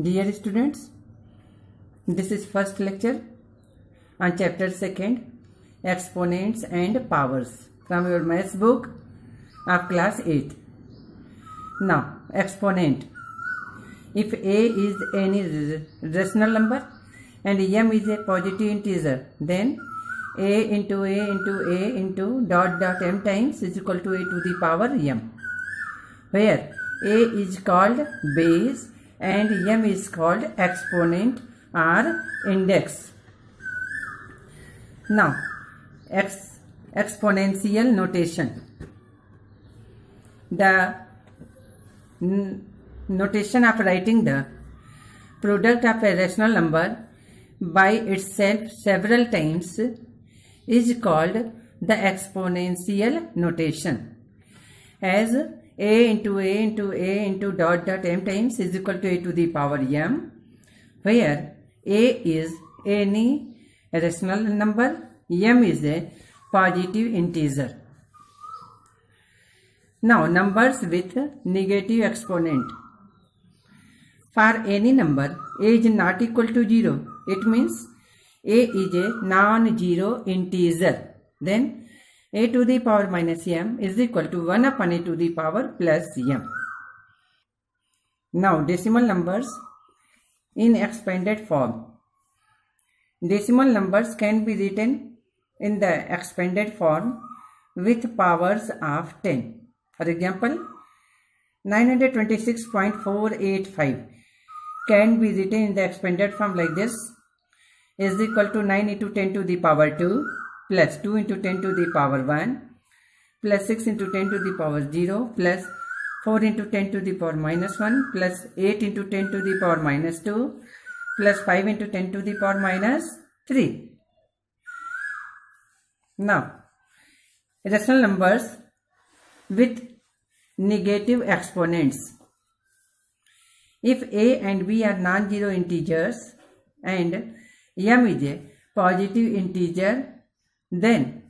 Dear students, this is first lecture on chapter 2, Exponents and Powers, from your maths book of class 8. Now, exponent. If a is any rational number and m is a positive integer, then a into dot dot m times is equal to a to the power m, where a is called base and m is called exponent or index. Now, exponential notation. The notation of writing the product of a rational number by itself several times is called the exponential notation, as a into dot dot m times is equal to a to the power m, where a is any rational number, m is a positive integer. Now, numbers with negative exponent. For any number a is not equal to 0, it means a is a non-zero integer. Then a to the power minus m is equal to 1 upon a to the power plus m. Now, decimal numbers in expanded form. Decimal numbers can be written in the expanded form with powers of 10. For example, 926.485 can be written in the expanded form like this, is equal to 9 into 10 to the power 2 plus 2 into 10 to the power 1 plus 6 into 10 to the power 0 plus 4 into 10 to the power minus 1 plus 8 into 10 to the power minus 2 plus 5 into 10 to the power minus 3. Now, rational numbers with negative exponents. If a and b are non-zero integers and m is a positive integer, then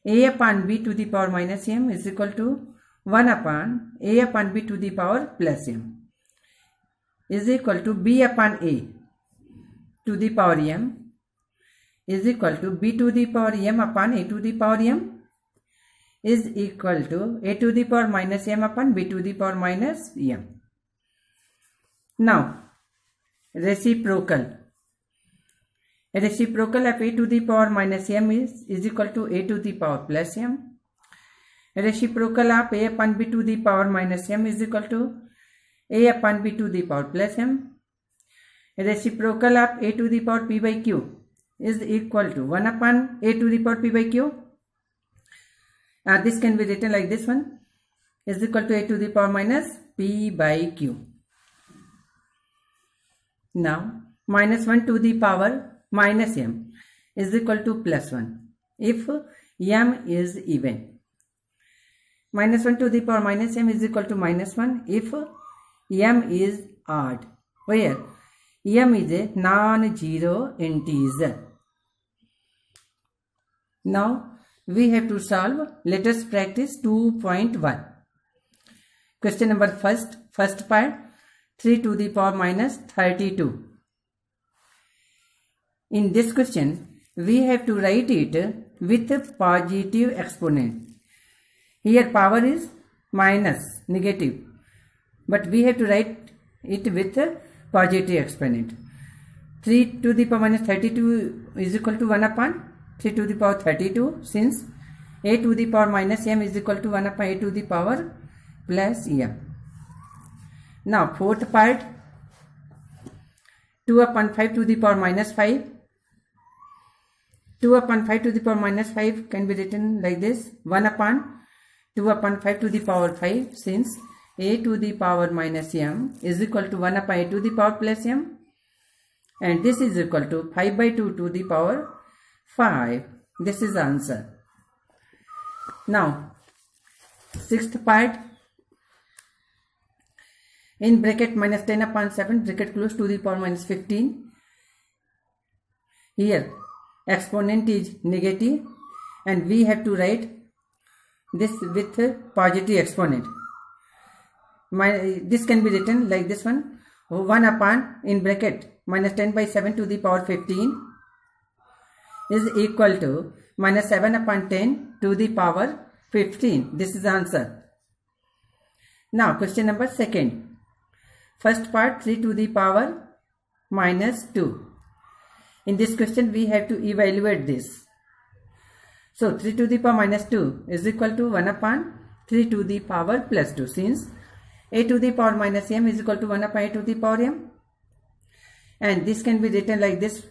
a upon b to the power minus m is equal to 1 upon a upon b to the power plus m is equal to b upon a to the power m is equal to b to the power m upon a to the power m is equal to a to the power minus m upon b to the power minus m. Now, reciprocal. A reciprocal of a to the power minus m is equal to a to the power plus m. A reciprocal of a upon b to the power minus m is equal to a upon b to the power plus m. A reciprocal of a to the power p by q is equal to 1 upon a to the power p by q. This can be written like this one, is equal to a to the power minus p by q. Now, minus 1 to the power minus m is equal to plus 1 if m is even. Minus 1 to the power minus m is equal to minus 1 if m is odd, where m is a non-zero integer. Now, we have to solve. Let us practice 2.1. Question number first part, 3 to the power minus 32. In this question, we have to write it with a positive exponent. Here power is minus, negative, but we have to write it with a positive exponent. 3 to the power minus 32 is equal to 1 upon 3 to the power 32, since a to the power minus m is equal to 1 upon a to the power plus m. Now, fourth part, 2 upon 5 to the power minus 5. 2 upon 5 to the power minus 5 can be written like this, 1 upon 2 upon 5 to the power 5, since a to the power minus m is equal to 1 upon a to the power plus m, and this is equal to 5 by 2 to the power 5. This is the answer. Now, sixth part, in bracket minus 10 upon 7 bracket close to the power minus 15. Here exponent is negative and we have to write this with a positive exponent. This can be written like this one, 1 upon in bracket minus 10 by 7 to the power 15 is equal to minus 7 upon 10 to the power 15. This is the answer. Now question number second. First part 3 to the power minus 2. In this question we have to evaluate this. So 3 to the power minus 2 is equal to 1 upon 3 to the power plus 2, since a to the power minus m is equal to 1 upon a to the power m. And this can be written like this.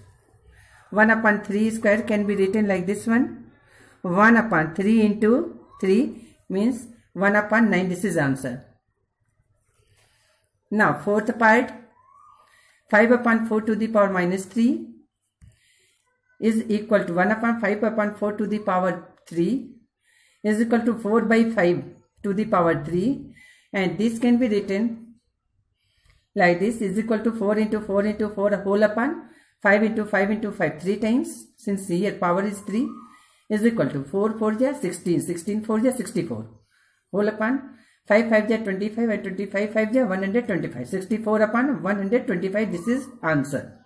1 upon 3 square can be written like this one. 1 upon 3 into 3 means 1 upon 9. This is answer. Now fourth part, 5 upon 4 to the power minus 3 is equal to 1 upon 5 upon 4 to the power 3 is equal to 4 by 5 to the power 3, and this can be written like this, is equal to 4 into 4 into 4 whole upon 5 into 5 into 5 3 times, since here power is 3, is equal to 4 4 ja 16, 16 4 ja 64 whole upon 5 5 ja 25 and 25 5 ja 125, 64 upon 125. This is answer.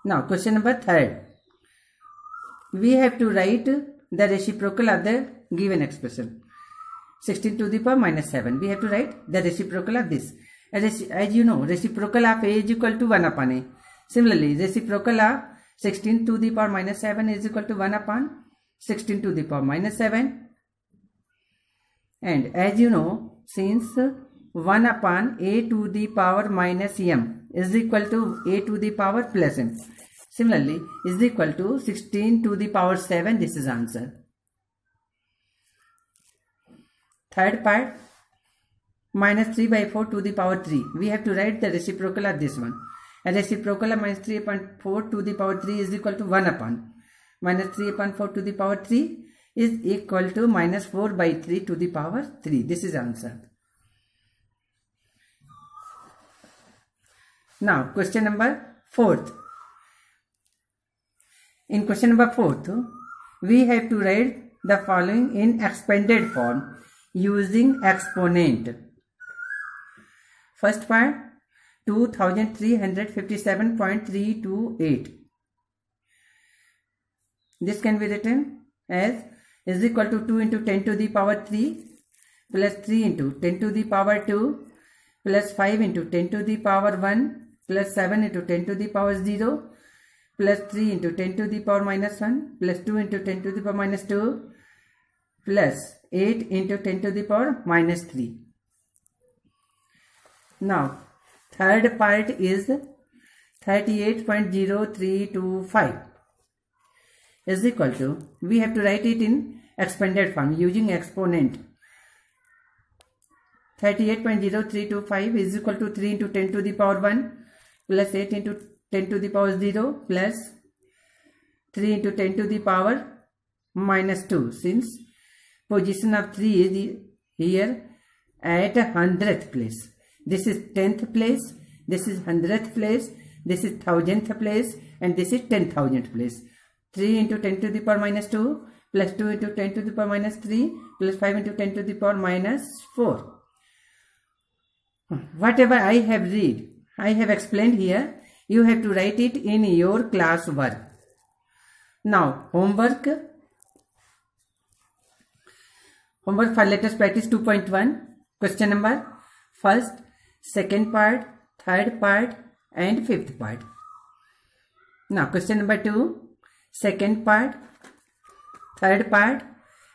Now question number third. We have to write the reciprocal of the given expression. 16 to the power minus 7. We have to write the reciprocal of this. As you know, reciprocal of a is equal to 1 upon a. Similarly, reciprocal of 16 to the power minus 7 is equal to 1 upon 16 to the power minus 7. And as you know, since 1 upon a to the power minus m is equal to a to the power plus m, similarly is equal to 16 to the power 7. This is answer. Third part, minus 3 by 4 to the power 3. We have to write the reciprocal of this one. A reciprocal of minus 3 upon 4 to the power 3 is equal to 1 upon minus 3 upon 4 to the power 3 is equal to minus 4 by 3 to the power 3. This is answer. Now question number 4th. In question number 4th, we have to write the following in expanded form using exponent. First part, 2357.328. This can be written as is equal to 2 into 10 to the power 3 plus 3 into 10 to the power 2 plus 5 into 10 to the power 1 plus 7 into 10 to the power 0 plus 3 into 10 to the power minus 1 plus 2 into 10 to the power minus 2 plus 8 into 10 to the power minus 3. Now third part is 38.0325 is equal to, we have to write it in expanded form using exponent. 38.0325 is equal to 3 into 10 to the power 1 plus 8 into 10 to the power 0 plus 3 into 10 to the power minus 2, since position of 3 is here at 100th place. This is 10th place, this is 100th place, this is 1000th place, and this is 10,000th place. 3 into 10 to the power minus 2 plus 2 into 10 to the power minus 3 plus 5 into 10 to the power minus 4. Whatever I have explained here, you have to write it in your class work. Now homework for let us practice 2.1. Question number first, second part, third part and fifth part. Now question number 2, second part, third part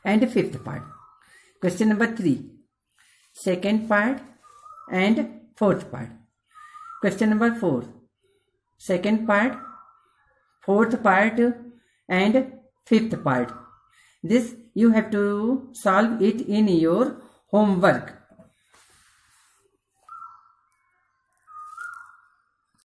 and fifth part. Question number 3, second part and fourth part. Question number 4, second part, fourth part and fifth part. This you have to solve it in your homework.